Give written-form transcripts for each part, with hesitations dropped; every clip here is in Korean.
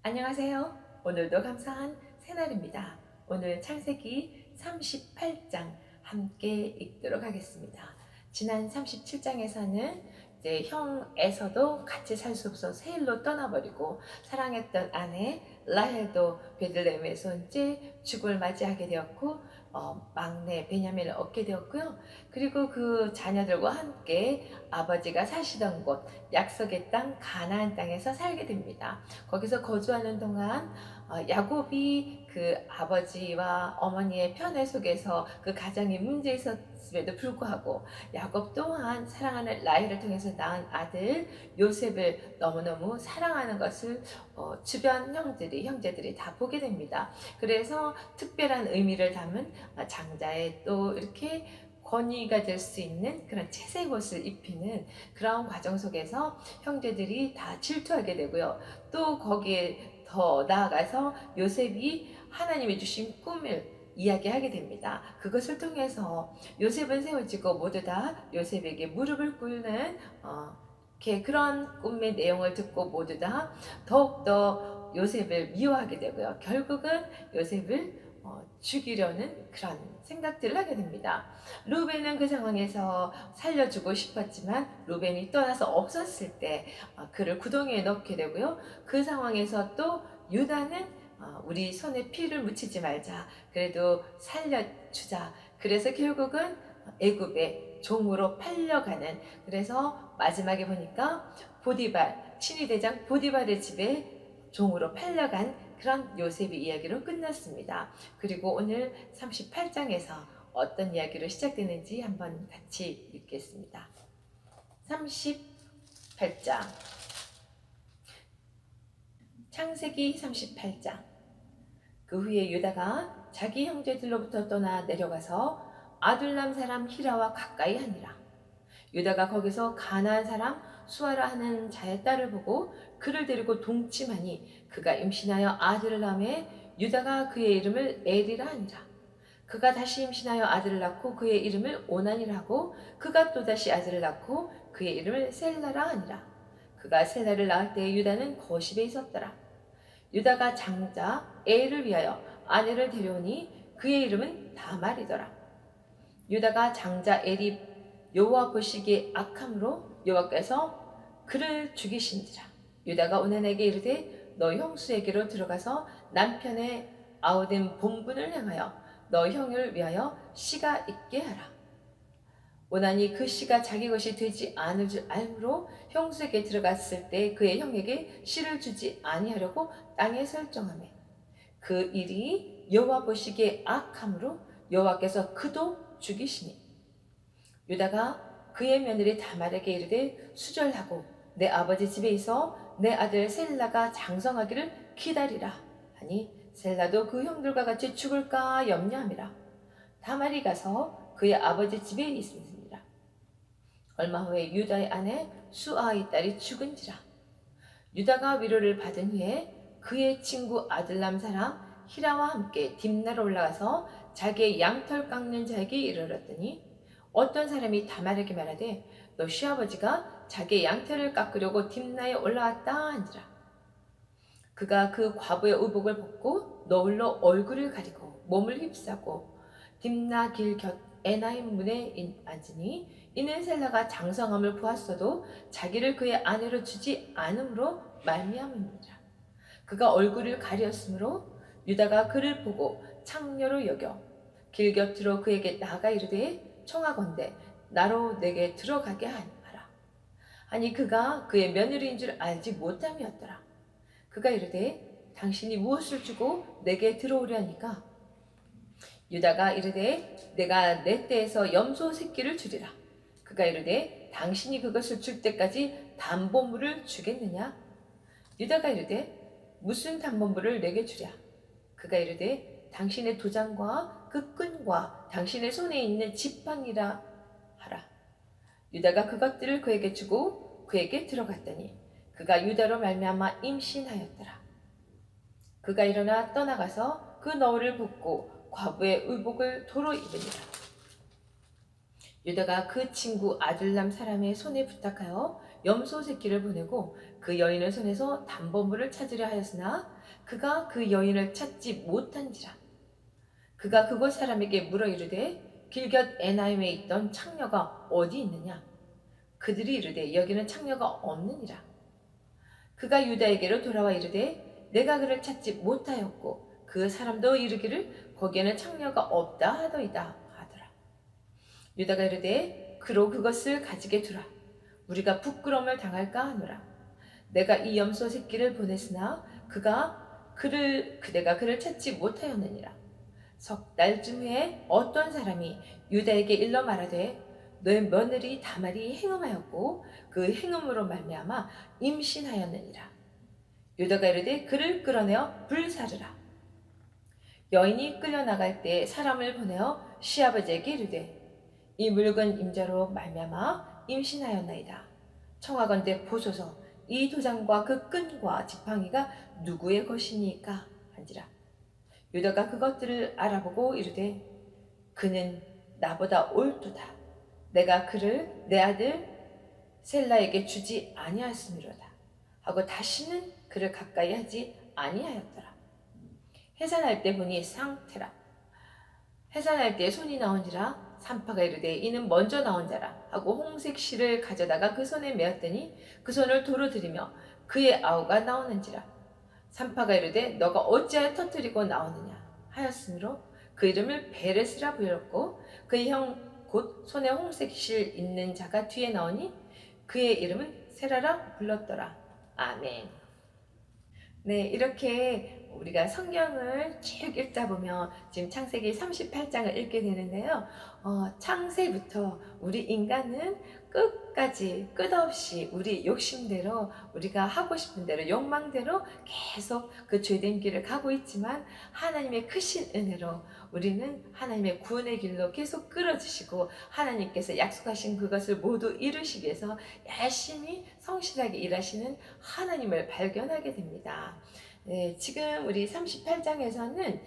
안녕하세요. 오늘도 감사한 새날입니다. 오늘 창세기 38장 함께 읽도록 하겠습니다. 지난 37장에서는 이제 형 에서도 같이 살 수 없어 세일로 떠나버리고 사랑했던 아내 라헬도 베들레헴에서 이제 죽음을 맞이하게 되었고 막내 베냐민을 얻게 되었고요. 그리고 그 자녀들과 함께 아버지가 사시던 곳 약속의 땅 가나안 땅에서 살게 됩니다. 거기서 거주하는 동안 야곱이 그 아버지와 어머니의 편애 속에서 그 가정이 문제 있었음에도 불구하고 야곱 또한 사랑하는 라헬을 통해서 낳은 아들 요셉을 너무너무 사랑하는 것을 주변 형제들이 다 보게 됩니다. 그래서 특별한 의미를 담은 장자의 또 이렇게 권위가 될 수 있는 그런 채색 옷을 입히는 그런 과정 속에서 형제들이 다 질투하게 되고요. 또 거기에 더 나아가서 요셉이 하나님이 주신 꿈을 이야기하게 됩니다. 그것을 통해서 요셉은 세워지고 모두 다 요셉에게 무릎을 꿇는 그런 꿈의 내용을 듣고 모두 다 더욱더 요셉을 미워하게 되고요. 결국은 요셉을 죽이려는 그런 생각들을 하게 됩니다. 루벤은 그 상황에서 살려주고 싶었지만 루벤이 떠나서 없었을 때 그를 구덩이에 넣게 되고요. 그 상황에서 또 유다는 우리 손에 피를 묻히지 말자. 그래도 살려주자. 그래서 결국은 애굽의 종으로 팔려가는, 그래서 마지막에 보니까 보디발, 친위 대장 보디발의 집에 종으로 팔려간 그런 요셉의 이야기로 끝났습니다. 그리고 오늘 38장에서 어떤 이야기로 시작되는지 한번 같이 읽겠습니다. 38장, 창세기 38장. 그 후에 유다가 자기 형제들로부터 떠나 내려가서 아둘람 사람 히라와 가까이 하니라. 유다가 거기서 가나안 사람 수아라 하는 자의 딸을 보고 그를 데리고 동침하니 그가 임신하여 아들을 낳음에 유다가 그의 이름을 에리라 하니라. 그가 다시 임신하여 아들을 낳고 그의 이름을 오난이라 하고 그가 또다시 아들을 낳고 그의 이름을 셀라라 하니라. 그가 셀라를 낳을 때 유다는 거십에 있었더라. 유다가 장자 에를 위하여 아내를 데려오니 그의 이름은 다말이더라. 유다가 장자 엘이 여호와 보시기에 악함으로 여호와께서 그를 죽이신지라. 유다가 오난에게 이르되 너 형수에게로 들어가서 남편의 아우된 본분을 행하여 너 형을 위하여 씨가 있게 하라. 오난이 그 씨가 자기 것이 되지 않을 줄 알므로 형수에게 들어갔을 때 그의 형에게 씨를 주지 아니하려고 땅에 설정하매 그 일이 여호와 보시기에 악함으로 여호와께서 그도 죽이시니 유다가 그의 며느리 다말에게 이르되 수절하고 내 아버지 집에 있어 내 아들 셀라가 장성하기를 기다리라 하니 셀라도 그 형들과 같이 죽을까 염려함이라. 다말이 가서 그의 아버지 집에 있습니다. 얼마 후에 유다의 아내 수아의 딸이 죽은지라. 유다가 위로를 받은 후에 그의 친구 아들람 사람 히라와 함께 딥나로 올라가서 자기의 양털 깎는 자에게 이르렀더니 어떤 사람이 다말에게 말하되 너 시아버지가 자기의 양털을 깎으려고 딥나에 올라왔다 한지라. 그가 그 과부의 의복을 벗고 너울로 얼굴을 가리고 몸을 휩싸고 딥나 길 곁 에나임 문에 앉으니 이는 셀라가 장성함을 보았어도 자기를 그의 아내로 주지 않음으로 말미암음이니라. 그가 얼굴을 가렸으므로 유다가 그를 보고 창녀로 여겨 길 곁으로 그에게 나가 이르되 청하건대 나로 내게 들어가게 하라. 아니 그가 그의 며느리인 줄 알지 못함이었더라. 그가 이르되 당신이 무엇을 주고 내게 들어오려니까? 유다가 이르되 내가 내 떼에서 염소 새끼를 주리라. 그가 이르되 당신이 그것을 줄 때까지 담보물을 주겠느냐? 유다가 이르되 무슨 담보물을 내게 주랴? 그가 이르되 당신의 도장과 그 끈과 당신의 손에 있는 지팡이라 하라. 유다가 그것들을 그에게 주고 그에게 들어갔더니 그가 유다로 말미암아 임신하였더라. 그가 일어나 떠나가서 그 너울을 벗고 과부의 의복을 도로 입으니라. 유다가 그 친구 아둘람 사람의 손에 부탁하여 염소 새끼를 보내고 그 여인의 손에서 담보물을 찾으려 하였으나 그가 그 여인을 찾지 못한지라. 그가 그곳 사람에게 물어 이르되 길곁 에나임에 있던 창녀가 어디 있느냐? 그들이 이르되 여기는 창녀가 없느니라. 그가 유다에게로 돌아와 이르되 내가 그를 찾지 못하였고 그 사람도 이르기를 거기에는 창녀가 없다 하더이다 하더라. 유다가 이르되 그로 그것을 가지게 두라. 우리가 부끄러움을 당할까 하노라. 내가 이 염소 새끼를 보냈으나 그대가 그를 찾지 못하였느니라. 석 달쯤 후에 어떤 사람이 유다에게 일러 말하되 너의 며느리 다말이 행음하였고 그 행음으로 말미암아 임신하였느니라. 유다가 이르되 그를 끌어내어 불사르라. 여인이 끌려나갈 때 사람을 보내어 시아버지에게 이르되 이 물건 임자로 말미암아 임신하였나이다. 청하건대 보소서 이 도장과 그 끈과 지팡이가 누구의 것이니까 한지라. 유다가 그것들을 알아보고 이르되 그는 나보다 옳도다. 내가 그를 내 아들 셀라에게 주지 아니하였음이로다 하고 다시는 그를 가까이 하지 아니하였더라. 해산할 때 보니 상태라. 해산할 때 손이 나온지라. 산파가 이르되 이는 먼저 나온 자라 하고 홍색 실을 가져다가 그 손에 메었더니 그 손을 도로 들이며 그의 아우가 나오는지라. 산파가 이르되 너가 어찌하여 터뜨리고 나오느냐 하였으므로 그 이름을 베레스라 불렀고 그의 형 곧 손에 홍색 실 있는 자가 뒤에 나오니 그의 이름은 세라라 불렀더라. 아멘. 네, 이렇게 우리가 성경을 쭉 읽다 보면 지금 창세기 38장을 읽게 되는데요. 창세부터 우리 인간은 끝없이 우리 욕심대로 우리가 하고 싶은 대로 욕망대로 계속 그 죄된 길을 가고 있지만 하나님의 크신 은혜로 우리는 하나님의 구원의 길로 계속 끌어주시고 하나님께서 약속하신 그것을 모두 이루시기 위해서 열심히 성실하게 일하시는 하나님을 발견하게 됩니다. 네, 지금 우리 38장에서는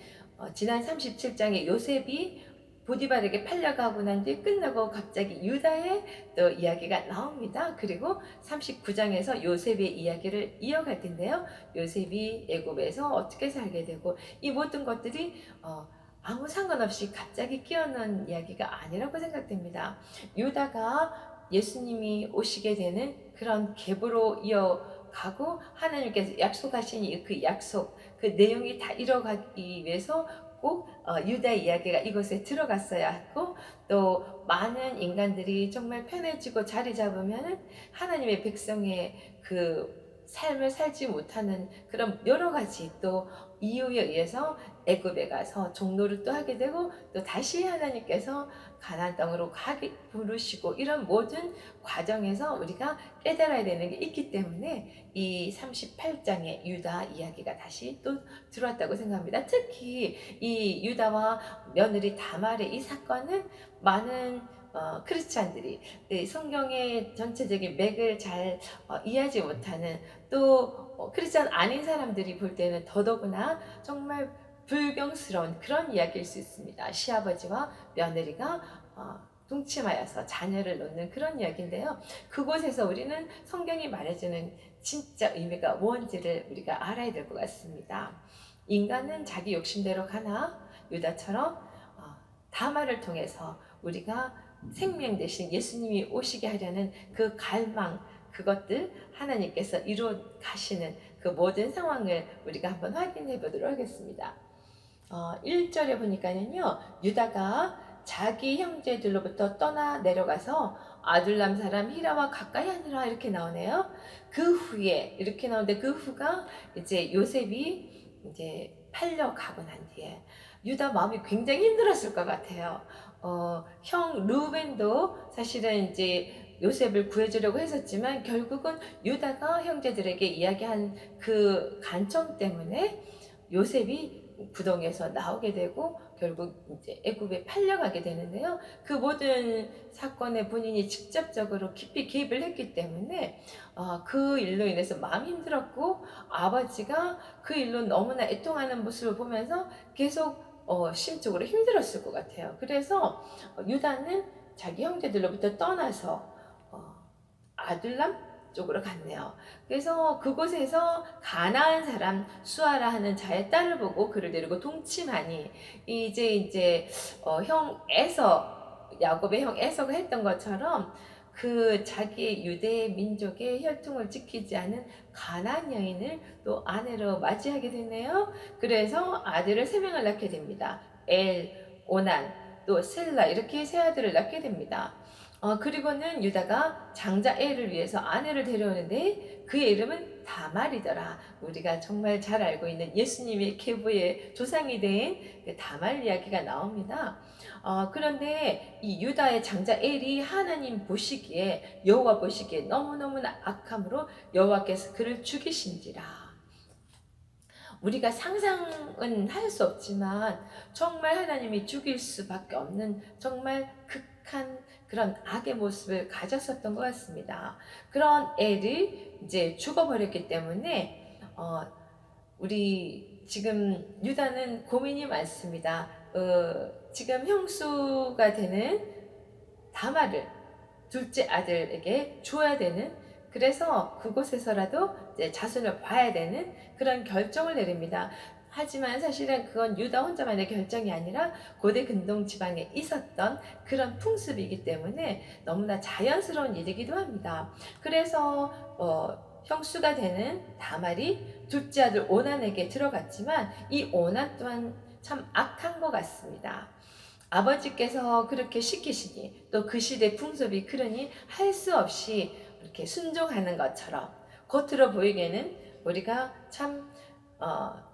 지난 37장에 요셉이 보디발에게 팔려가고 난 뒤에 끝나고 갑자기 유다의 또 이야기가 나옵니다. 그리고 39장에서 요셉의 이야기를 이어갈 텐데요. 요셉이 애굽에서 어떻게 살게 되고 이 모든 것들이 아무 상관없이 갑자기 끼어넣은 이야기가 아니라고 생각됩니다. 유다가 예수님이 오시게 되는 그런 계보로 이어가고 하나님께서 약속하신 그 약속, 그 내용이 다 이뤄가기 위해서 꼭 유다의 이야기가 이곳에 들어갔어야 했고 또 많은 인간들이 정말 편해지고 자리 잡으면 하나님의 백성의 그 삶을 살지 못하는 그런 여러 가지 또 이유에 의해서 애굽에 가서 종노를 또 하게 되고 또 다시 하나님께서 가나안 땅으로 가게 부르시고 이런 모든 과정에서 우리가 깨달아야 되는 게 있기 때문에 이 38장의 유다 이야기가 다시 또 들어왔다고 생각합니다. 특히 이 유다와 며느리 다말의 이 사건은 많은 크리스찬들이 성경의 전체적인 맥을 잘 이해하지 못하는 또 크리스찬 아닌 사람들이 볼 때는 더더구나 정말 불경스러운 그런 이야기일 수 있습니다. 시아버지와 며느리가 동침하여서 자녀를 놓는 그런 이야기인데요. 그곳에서 우리는 성경이 말해주는 진짜 의미가 뭔지를 우리가 알아야 될 것 같습니다. 인간은 자기 욕심대로 가나 유다처럼 다말을 통해서 우리가 생명 대신 예수님이 오시게 하려는 그 갈망, 그것들 하나님께서 이루어 가시는 그 모든 상황을 우리가 한번 확인해 보도록 하겠습니다. 1절에 보니까는요, 유다가 자기 형제들로부터 떠나 내려가서 아둘람 사람 히라와 가까이 하니라 이렇게 나오네요. 그 후에 이렇게 나오는데 그 후가 이제 요셉이 이제 팔려가고 난 뒤에 유다 마음이 굉장히 힘들었을 것 같아요. 형 루벤도 사실은 이제 요셉을 구해주려고 했었지만 결국은 유다가 형제들에게 이야기한 그 간청 때문에 요셉이 부동에서 나오게 되고 결국 이제 애굽에 팔려가게 되는데요. 그 모든 사건에 본인이 직접적으로 깊이 개입을 했기 때문에 그 일로 인해서 마음이 힘들었고 아버지가 그 일로 너무나 애통하는 모습을 보면서 계속 심적으로 힘들었을 것 같아요. 그래서 유다는 자기 형제들로부터 떠나서 아둘람 쪽으로 갔네요. 그래서 그곳에서 가나안 사람 수아라 하는 자의 딸을 보고 그를 데리고 동침하니 이제 형 에서 야곱의 형 에서가 했던 것처럼 그 자기 유대 민족의 혈통을 지키지 않은 가나안 여인을 또 아내로 맞이하게 되네요. 그래서 아들을 세 명을 낳게 됩니다. 엘, 오난, 또 셀라 이렇게 세 아들을 낳게 됩니다. 그리고는 유다가 장자 엘을 위해서 아내를 데려오는데 그의 이름은 다말이더라. 우리가 정말 잘 알고 있는 예수님의 계보의 조상이 된그 다말 이야기가 나옵니다. 그런데 이 유다의 장자 엘이 하나님 보시기에 여호와 보시기에 너무너무나 악함으로 여호와께서 그를 죽이신지라. 우리가 상상은 할 수 없지만 정말 하나님이 죽일 수밖에 없는 정말 극한 그런 악의 모습을 가졌었던 것 같습니다. 그런 애를 이제 죽어버렸기 때문에 우리 지금 유다는 고민이 많습니다. 지금 형수가 되는 다말을 둘째 아들에게 줘야 되는, 그래서 그곳에서라도 이제 자손을 봐야 되는 그런 결정을 내립니다. 하지만 사실은 그건 유다 혼자만의 결정이 아니라 고대 근동 지방에 있었던 그런 풍습이기 때문에 너무나 자연스러운 일이기도 합니다. 그래서 형수가 되는 다말이 둘째 아들 오난에게 들어갔지만 이 오난 또한 참 악한 것 같습니다. 아버지께서 그렇게 시키시니 또 그 시대 풍습이 그러니 할 수 없이 이렇게 순종하는 것처럼 겉으로 보이기에는 우리가 참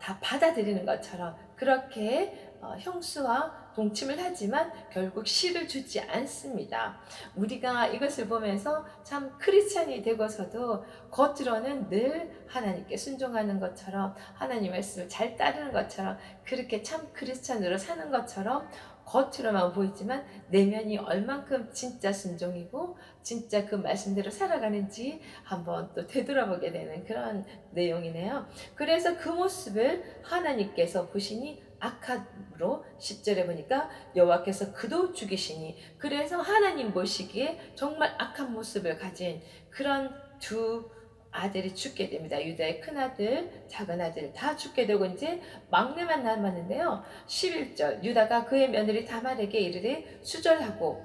다 받아들이는 것처럼 그렇게 형수와 동침을 하지만 결국 씨를 주지 않습니다. 우리가 이것을 보면서 참 크리스찬이 되고서도 겉으로는 늘 하나님께 순종하는 것처럼 하나님 말씀을 잘 따르는 것처럼 그렇게 참 크리스찬으로 사는 것처럼 겉으로만 보이지만 내면이 얼만큼 진짜 순종이고 진짜 그 말씀대로 살아가는지 한번 또 되돌아보게 되는 그런 내용이네요. 그래서 그 모습을 하나님께서 보시니 악함으로 10절에 보니까 여호와께서 그도 죽이시니, 그래서 하나님 보시기에 정말 악한 모습을 가진 그런 두 아들이 죽게 됩니다. 유다의 큰아들, 작은아들 다 죽게 되고 이제 막내만 남았는데요. 11절 유다가 그의 며느리 다말에게 이르되 수절하고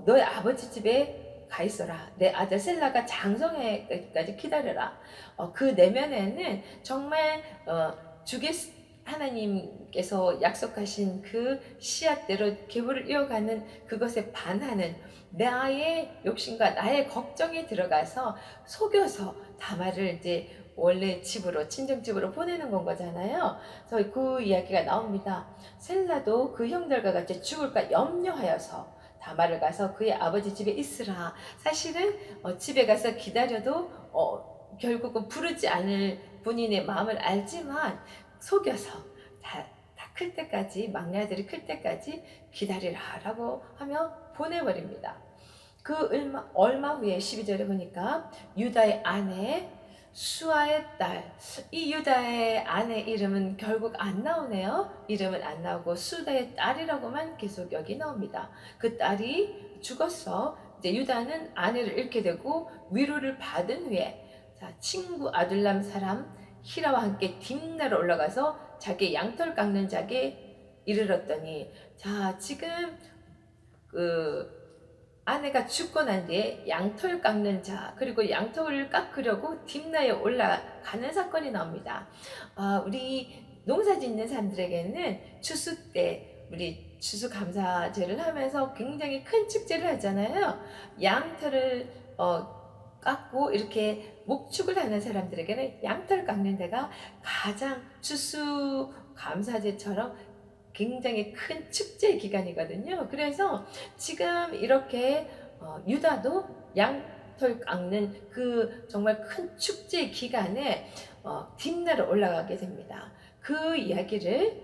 너의 아버지 집에 가 있어라. 내 아들 셀라가 장성해까지 기다려라. 그 내면에는 정말 주겠 하나님께서 약속하신 그 씨앗대로 계보를 이어가는 그것에 반하는 나의 욕심과 나의 걱정이 들어가서 속여서 다말을 이제 원래 집으로 친정집으로 보내는 건 거잖아요. 그래서 그 이야기가 나옵니다. 셀라도 그 형들과 같이 죽을까 염려하여서 다말을 가서 그의 아버지 집에 있으라. 사실은 집에 가서 기다려도 결국은 부르지 않을 본인의 마음을 알지만 속여서 다 클 때까지, 막내 아들이 클 때까지 기다리라 라고 하며 보내버립니다. 그 얼마 후에 12절에 보니까 유다의 아내 수아의 딸, 이 유다의 아내 이름은 결국 안 나오네요. 이름은 안 나오고 수다의 딸이라고만 계속 여기 나옵니다. 그 딸이 죽었어. 이제 유다는 아내를 잃게 되고 위로를 받은 후에 친구 아둘람 사람 히라와 함께 딥나로 올라가서 자기 양털 깎는 자에게 이르렀더니, 지금 그 아내가 죽고 난 뒤에 양털 깎는 자, 그리고 양털을 깎으려고 딥나에 올라가는 사건이 나옵니다. 우리 농사 짓는 사람들에게는 추수 때 우리 추수감사제를 하면서 굉장히 큰 축제를 하잖아요. 양털을 깎고 이렇게 목축을 하는 사람들에게는 양털 깎는 데가 가장 추수감사제처럼 굉장히 큰 축제 기간이거든요. 그래서 지금 이렇게 유다도 양털 깎는 그 정말 큰 축제 기간에 딥나로 올라가게 됩니다. 그 이야기를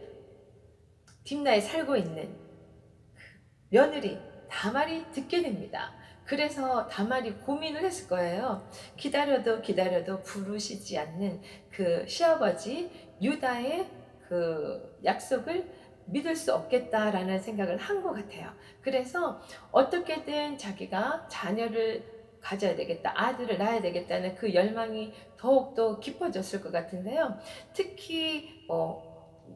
딥나에 살고 있는 며느리 다말이 듣게 됩니다. 그래서 다말이 고민을 했을 거예요. 기다려도 부르시지 않는 그 시아버지 유다의 그 약속을 믿을 수 없겠다라는 생각을 한 것 같아요. 그래서 어떻게든 자기가 자녀를 가져야 되겠다, 아들을 낳아야 되겠다는 그 열망이 더욱더 깊어졌을 것 같은데요. 특히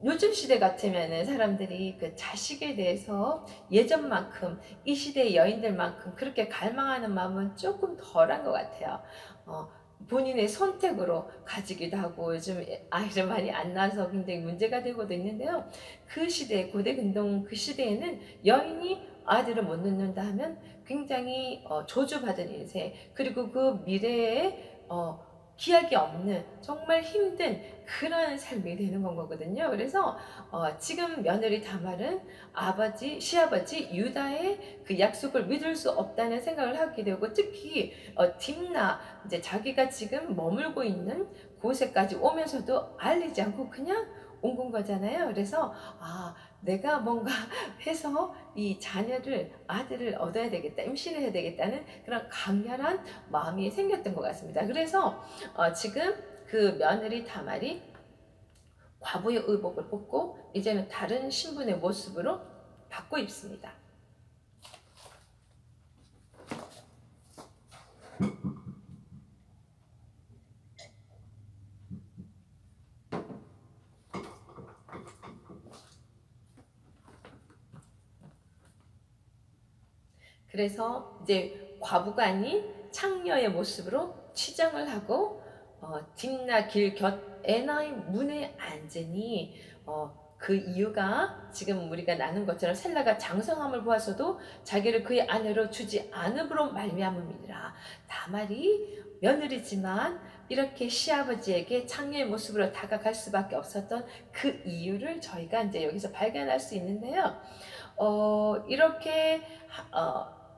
요즘 시대 같으면은 사람들이 그 자식에 대해서 예전만큼 이 시대의 여인들만큼 그렇게 갈망하는 마음은 조금 덜한 것 같아요. 어, 본인의 선택으로 가지기도 하고 요즘 아이를 많이 안 낳아서 굉장히 문제가 되고도 있는데요. 그 시대, 고대 근동 그 시대에는 여인이 아들을 못 낳는다 하면 굉장히 저주받은 인생, 그리고 그 미래에 기약이 없는 정말 힘든 그런 삶이 되는 건 거거든요. 그래서 지금 며느리 다말은 시아버지 유다의 그 약속을 믿을 수 없다는 생각을 하게 되고, 특히 딥나, 이제 자기가 지금 머물고 있는 곳에까지 오면서도 알리지 않고 그냥 온 건 거잖아요. 그래서 내가 뭔가 해서 이 아들을 얻어야 되겠다, 임신을 해야 되겠다는 그런 강렬한 마음이 생겼던 것 같습니다. 그래서 지금 그 며느리 다말이 과부의 의복을 벗고 이제는 다른 신분의 모습으로 바꿔 입습니다. 그래서 이제 과부가 아닌 창녀의 모습으로 치장을 하고 딥나 길 곁 에나의 문에 앉으니, 그 이유가 지금 우리가 나눈 것처럼 셀라가 장성함을 보아서도 자기를 그의 아내로 주지 않음으로 말미암음이니라. 다말이 며느리지만 이렇게 시아버지에게 창녀의 모습으로 다가갈 수밖에 없었던 그 이유를 저희가 이제 여기서 발견할 수 있는데요. 이렇게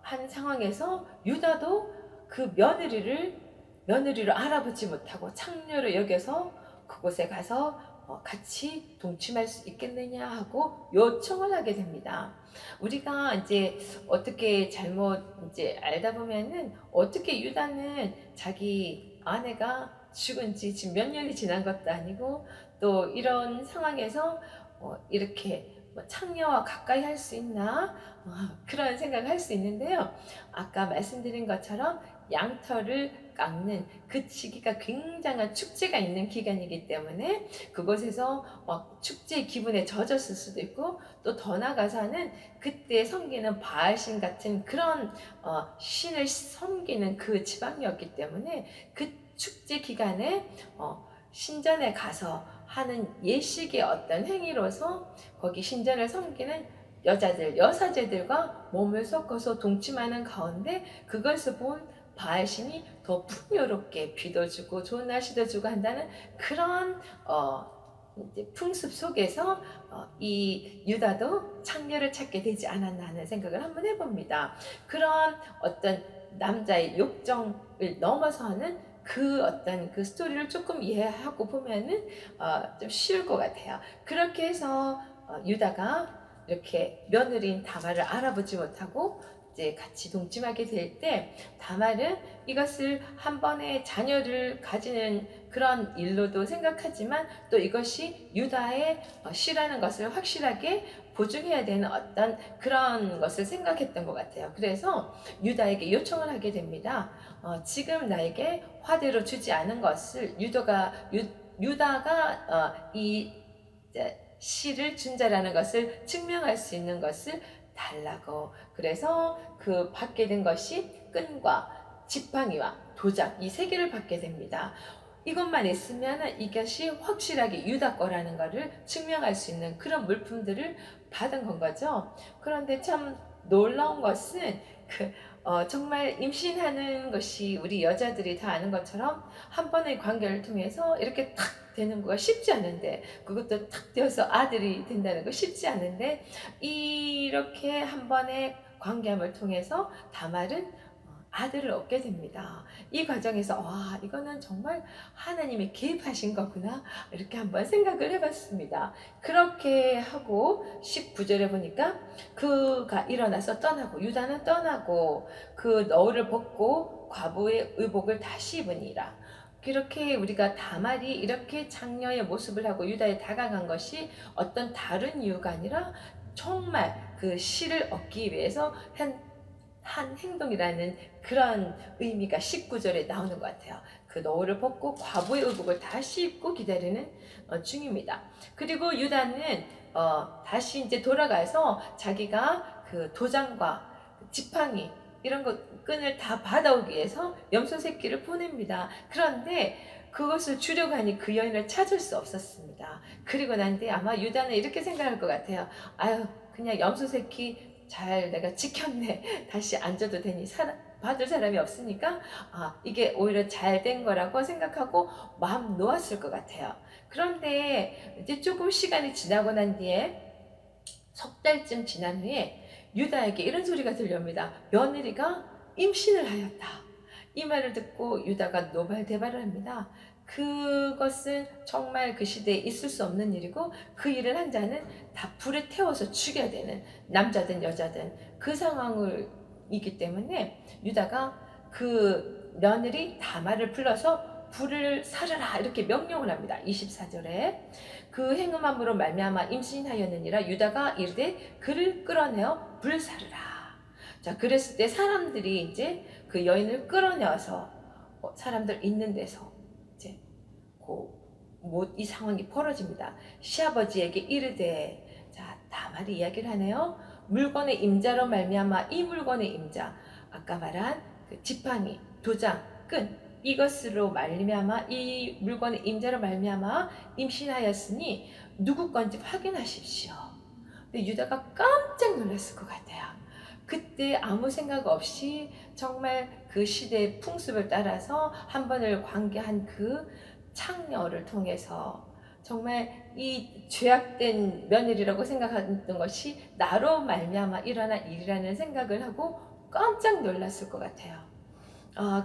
한 상황에서 유다도 그 며느리를 알아보지 못하고 창녀로 여겨서 그곳에 가서 같이 동침할 수 있겠느냐 하고 요청을 하게 됩니다. 우리가 이제 어떻게 잘못 이제 알다 보면은, 어떻게 유다는 자기 아내가 죽은 지 지금 몇 년이 지난 것도 아니고 또 이런 상황에서 이렇게 창녀와 가까이 할 수 있나, 그런 생각을 할 수 있는데요. 아까 말씀드린 것처럼 양털을 깎는 그 시기가 굉장한 축제가 있는 기간이기 때문에 그곳에서 축제 기분에 젖었을 수도 있고, 또 더 나아가서는 그때 섬기는 바알신 같은 그런 신을 섬기는 그 지방이었기 때문에 그 축제 기간에 신전에 가서 하는 예식의 어떤 행위로서 거기 신전을 섬기는 여사제들과 몸을 섞어서 동침하는 가운데 그것을 본 바알신이 더 풍요롭게 비도 주고 좋은 날씨도 주고 한다는 그런 이제 풍습 속에서 이 유다도 창녀를 찾게 되지 않았나 하는 생각을 한번 해봅니다. 그런 어떤 남자의 욕정을 넘어서는 그 어떤 그 스토리를 조금 이해하고 보면은 좀 쉬울 것 같아요. 그렇게 해서 유다가 이렇게 며느리인 다말을 알아보지 못하고 이제 같이 동침하게 될 때, 다말은 이것을 한 번에 자녀를 가지는 그런 일로도 생각하지만 또 이것이 유다의 시라는 것을 확실하게 보증해야 되는 어떤 그런 것을 생각했던 것 같아요. 그래서 유다에게 요청을 하게 됩니다. 지금 나에게 화대로 주지 않은 것을 유다가 이 시를 준 자라는 것을 증명할 수 있는 것을 달라고. 그래서 그 받게 된 것이 끈과 지팡이와 도장, 이 세 개를 받게 됩니다. 이것만 있으면 이것이 확실하게 유다 거라는 것을 증명할 수 있는 그런 물품들을 받은 건 거죠. 그런데 참 놀라운 것은 정말 임신하는 것이 우리 여자들이 다 아는 것처럼 한 번의 관계를 통해서 이렇게 탁 되는 거가 쉽지 않은데, 그것도 탁 되어서 아들이 된다는 거 쉽지 않은데, 이렇게 한 번의 관계함을 통해서 다말은 아들을 얻게 됩니다. 이 과정에서 이거는 정말 하나님이 개입하신 거구나, 이렇게 한번 생각을 해봤습니다. 그렇게 하고 19절에 보니까 그가 일어나서 떠나고, 유다는 떠나고 그 너울을 벗고 과부의 의복을 다시 입으니라. 그렇게 우리가 다말이 이렇게 장녀의 모습을 하고 유다에 다가간 것이 어떤 다른 이유가 아니라 정말 그 시를 얻기 위해서 한 한 행동이라는 그런 의미가 19절에 나오는 것 같아요. 그 노을을 벗고 과부의 의복을 다시 입고 기다리는 중입니다. 그리고 유다는 다시 이제 돌아가서 자기가 그 도장과 지팡이 이런 것 끈을 다 받아오기 위해서 염소 새끼를 보냅니다. 그런데 그것을 주려고 하니 그 여인을 찾을 수 없었습니다. 그리고 난 뒤에 아마 유다는 이렇게 생각할 것 같아요. 아유, 그냥 염소 새끼 잘 내가 지켰네. 다시 앉아도 되니 받을 사람이 없으니까 이게 오히려 잘 된 거라고 생각하고 마음 놓았을 것 같아요. 그런데 이제 조금 시간이 지나고 난 뒤에 석 달쯤 지난 후에 유다에게 이런 소리가 들려옵니다. 며느리가 임신을 하였다. 이 말을 듣고 유다가 노발대발을 합니다. 그것은 정말 그 시대에 있을 수 없는 일이고 그 일을 한 자는 다 불에 태워서 죽여야 되는 남자든 여자든 그 상황을 있기 때문에 유다가 그 며느리 다말을 불러서 불을 사르라 이렇게 명령을 합니다. 24절에 그 행음함으로 말미암아 임신하였느니라 유다가 이르되 그를 끌어내어 불사르라. 자, 그랬을 때 사람들이 이제 그 여인을 끌어내어서 사람들 있는 데서 이제 이 상황이 벌어집니다. 시아버지에게 이르되, 자, 다말이 이야기를 하네요. 물건의 임자로 말미암아 이 물건의 임자, 아까 말한 그 지팡이, 도장, 끈 이것으로 말미암아 이 물건의 임자로 말미암아 임신하였으니 누구 건지 확인하십시오. 근데 유다가 깜짝 놀랐을 것 같아요. 그때 아무 생각 없이 정말 그 시대의 풍습을 따라서 한 번을 관계한 그 창녀를 통해서 정말 이 죄악된 며느리라고 생각했던 것이 나로 말미암아 일어난 일이라는 생각을 하고 깜짝 놀랐을 것 같아요.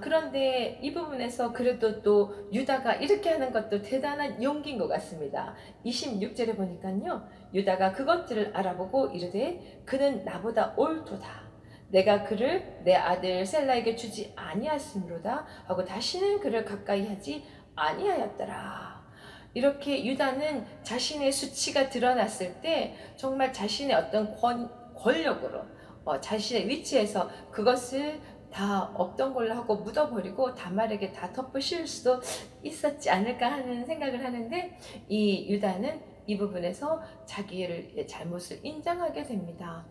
그런데 이 부분에서 그래도 또 유다가 이렇게 하는 것도 대단한 용기인 것 같습니다. 26절에 보니까요. 유다가 그것들을 알아보고 이르되 그는 나보다 옳도다. 내가 그를 내 아들 셀라에게 주지 아니하였으므로다 하고 다시는 그를 가까이 하지 아니하였더라. 이렇게 유다는 자신의 수치가 드러났을 때 정말 자신의 어떤 권력으로 자신의 위치에서 그것을 다 없던 걸로 하고 묻어버리고 다말에게 다 덮으실 수도 있었지 않을까 하는 생각을 하는데 이 유다는 이 부분에서 자기의 잘못을 인정하게 됩니다.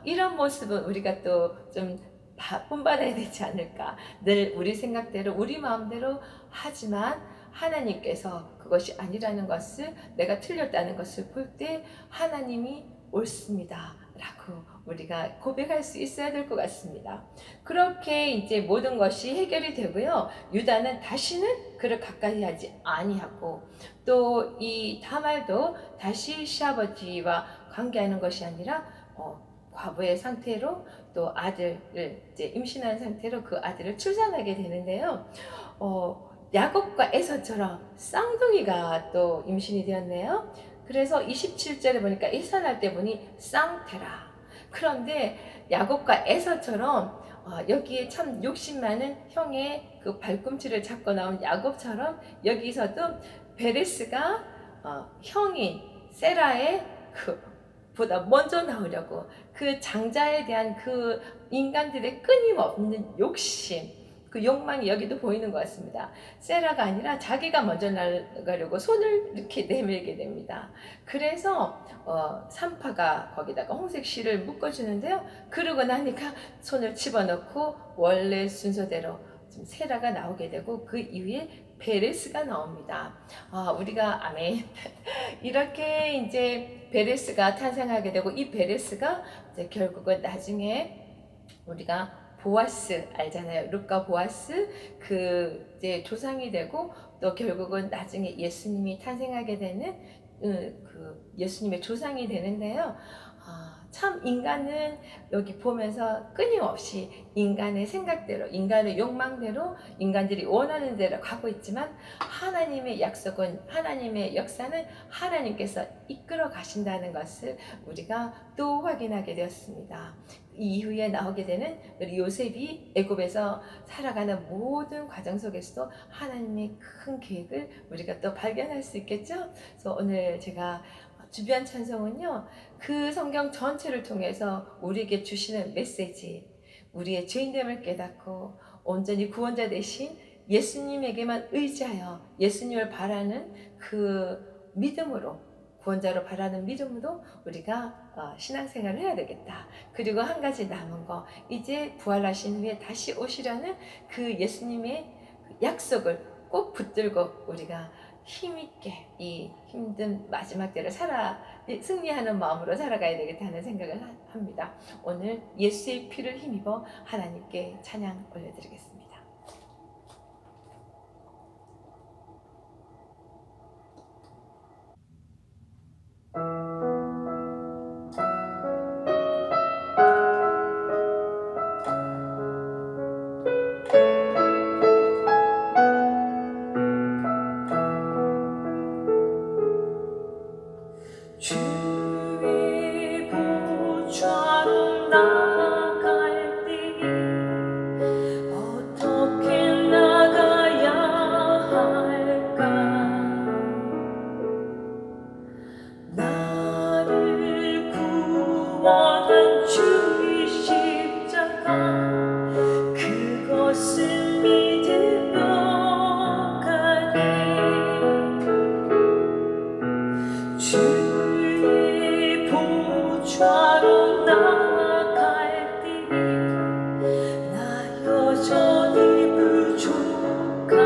이런 모습은 우리가 또 좀 본받아야 되지 않을까. 늘 우리 생각대로 우리 마음대로 하지만 하나님께서 그것이 아니라는 것을 내가 틀렸다는 것을 볼 때 하나님이 옳습니다 라고 우리가 고백할 수 있어야 될 것 같습니다. 그렇게 이제 모든 것이 해결이 되고요. 유다는 다시는 그를 가까이 하지 아니하고 또 이 다말도 다시 시아버지와 관계하는 것이 아니라 과부의 상태로 또 아들을 이제 임신한 상태로 그 아들을 출산하게 되는데요. 야곱과 에서처럼 쌍둥이가 또 임신이 되었네요. 그래서 27절에 보니까 일산할 때 보니 쌍테라. 그런데 야곱과 에서처럼 여기에 참 욕심 많은 형의 그 발꿈치를 잡고 나온 야곱처럼 여기서도 베레스가 형인 세라의 보다 먼저 나오려고 그 장자에 대한 그 인간들의 끊임없는 욕심 그 욕망이 여기도 보이는 것 같습니다. 세라가 아니라 자기가 먼저 나가려고 손을 이렇게 내밀게 됩니다. 그래서 산파가 거기다가 홍색 실을 묶어주는데요. 그러고 나니까 손을 집어넣고 원래 순서대로 좀 세라가 나오게 되고 그 이후에 베레스가 나옵니다. 우리가 아멘 이렇게 이제 베레스가 탄생하게 되고 이 베레스가 이제 결국은 나중에 우리가 보아스 알잖아요. 룻과 보아스 그 이제 조상이 되고 또 결국은 나중에 예수님이 탄생하게 되는 그 예수님의 조상이 되는데요. 참 인간은 여기 보면서 끊임없이 인간의 생각대로 인간의 욕망대로 인간들이 원하는 대로 가고 있지만 하나님의 약속은 하나님의 역사는 하나님께서 이끌어 가신다는 것을 우리가 또 확인하게 되었습니다. 이후에 나오게 되는 우리 요셉이 애굽에서 살아가는 모든 과정 속에서도 하나님의 큰 계획을 우리가 또 발견할 수 있겠죠. 그래서 오늘 제가 주변 찬송은요, 그 성경 전체를 통해서 우리에게 주시는 메시지, 우리의 죄인됨을 깨닫고 온전히 구원자 되신 예수님에게만 의지하여 예수님을 바라는 그 믿음으로, 구원자로 바라는 믿음으로 우리가 신앙생활을 해야 되겠다. 그리고 한 가지 남은 거, 이제 부활하신 후에 다시 오시려는 그 예수님의 약속을 꼭 붙들고 우리가 힘있게 이 힘든 마지막 때를 승리하는 마음으로 살아가야 되겠다 하는 생각을 합니다. 오늘 예수의 피를 힘입어 하나님께 찬양 올려드리겠습니다. 주의 보좌로 나아갈 때 어떻게 나가야 할까? 나를 구원한 주의 십자가, 그것을 믿으며 가니 주의 보좌로 나아갈 때 나 여전히 부족하니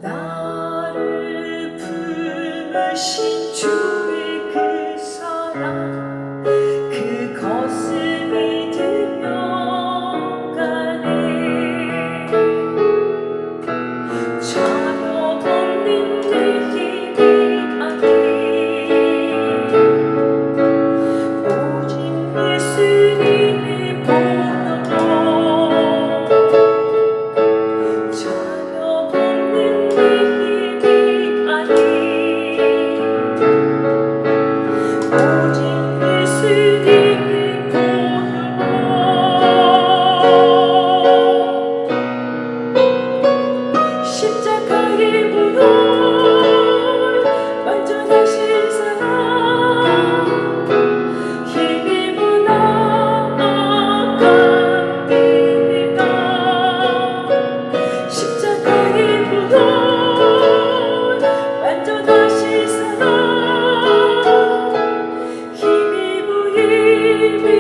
나를 품으신 주의 그 사랑, 그것을 믿으며 가니 자격 없는 내 힘이 아니 오직 예수님의 보혈로 자격 없는 내 힘이 아니 오직 예수님의 보혈로 십자가의 무덤 완전하신 사랑 힘입어 나아갑니다. 십자가의 무덤 완전하신 사랑 힘입어 예비합니다.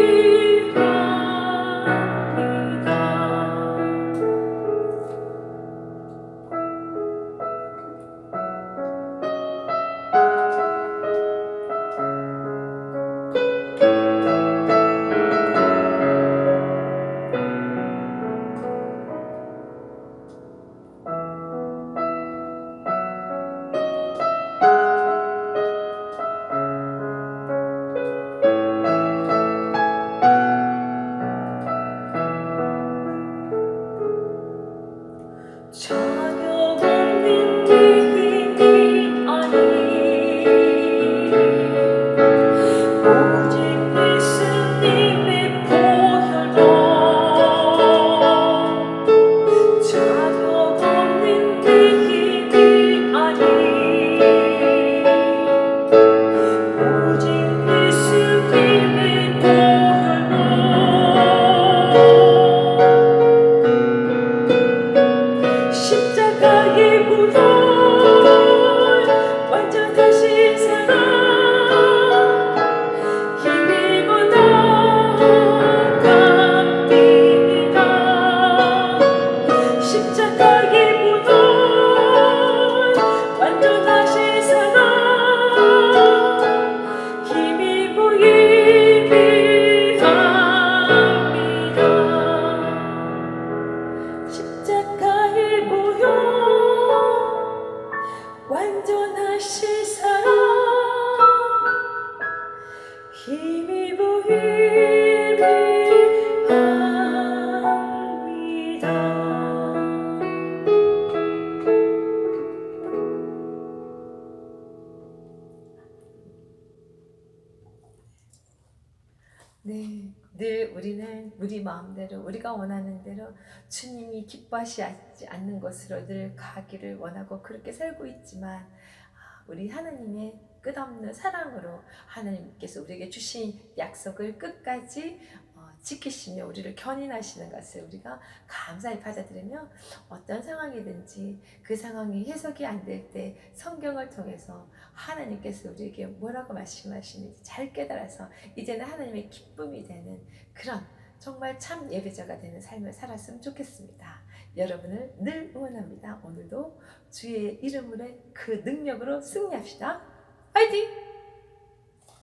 자격 없는 내 힘이 아니 오직 예수님의 보혈로 자격 없는 내 힘이 아니 오직 예수님의 보혈로 십자가의 무덤 완전하신 사랑 힘입어 나아갑니다. 십자가의 무덤 완전하신 사랑 힘입어 예비합니다. 십자가의 보혈 완전하신 사랑 힘입어 예비합니다. 네, 늘 우리는 우리 마음대로 우리가 원하는 대로 주님이 기뻐하시지 않는 것으로 늘 가기를 원하고 그렇게 살고 있지만 우리 하나님의 끝없는 사랑으로 하나님께서 우리에게 주신 약속을 끝까지 지키시며 우리를 견인하시는 것을 우리가 감사히 받아들이며 어떤 상황이든지 그 상황이 해석이 안 될 때 성경을 통해서 하나님께서 우리에게 뭐라고 말씀하시는지 잘 깨달아서 이제는 하나님의 기쁨이 되는 그런 정말 참 예배자가 되는 삶을 살았으면 좋겠습니다. 여러분을 늘 응원합니다. 오늘도 주의 이름으로 그 능력으로 승리합시다. 화이팅!